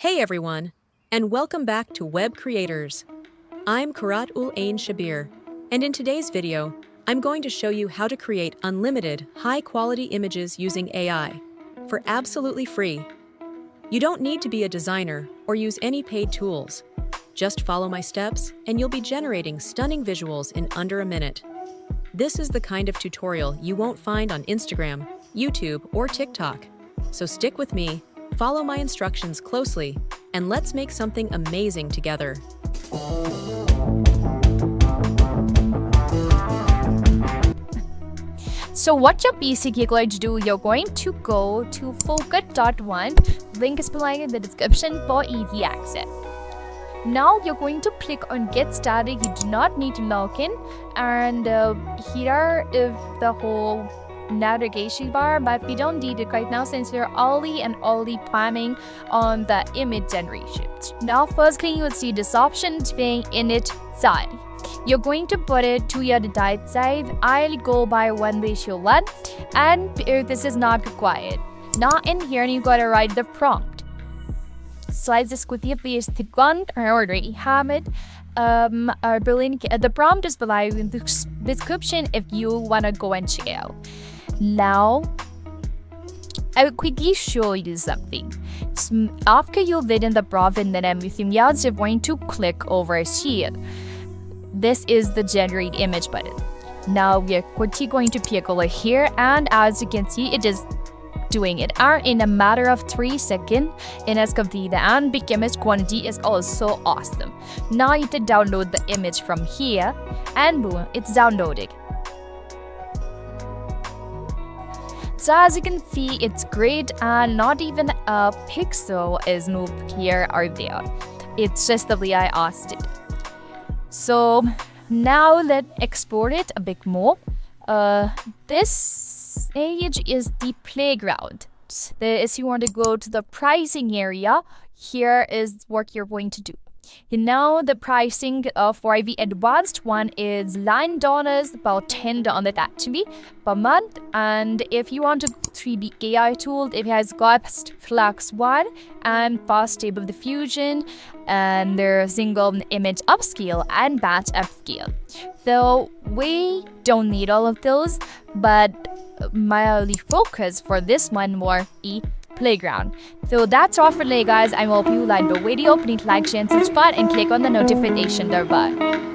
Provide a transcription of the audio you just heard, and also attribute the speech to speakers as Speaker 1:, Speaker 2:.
Speaker 1: Hey everyone, and welcome back to Web Creators. I'm Karat Ul Ain Shabir, and in today's video, I'm going to show you how to create unlimited, high-quality images using AI for absolutely free. You don't need to be a designer or use any paid tools. Just follow my steps, and you'll be generating stunning visuals in under a minute. This is the kind of tutorial you won't find on Instagram, YouTube, or TikTok. So stick with me, follow my instructions closely, and let's make something amazing together.
Speaker 2: So what you're basically going to do, you're going to go to fooocus.one. Link is below in the description for easy access. Now you're going to click on get started. You do not need to log in, and here is the whole navigation bar, but we don't need it right now since we're only planning on the image generation. Now firstly you'll see this option being init side. You're going to put it to your desired size. I'll go by 1:1, and this is not required. Now in here you gotta write the prompt. So I just quickly paste the one. I already have it. The prompt is below in the description if you wanna go and check out. Now, I will quickly show you something. So after you've written the prompt and then everything else, you're going to click over here. This is the generate image button. Now we're quickly going to pick over here, and as you can see, it is doing it in a matter of 3 seconds. It has completed, and big image quantity is also awesome. Now you can download the image from here, and boom, it's downloading. So as you can see, it's great, and not even a pixel is moved here or there. It's just the way I asked it. So now let's export it a bit more. This page is the playground. If you want to go to the pricing area, here is what you're going to do. Now the pricing for the advanced one is $9, about $10 actually per month. And if you want to 3D AI tool, it has got Flux 1 and Fast Stable Diffusion, and there's single image upscale and batch upscale. So we don't need all of those, but my only focus for this one was the playground. So that's all for today, guys. I hope you liked the video. Please like, share, and subscribe, and click on the notification bell.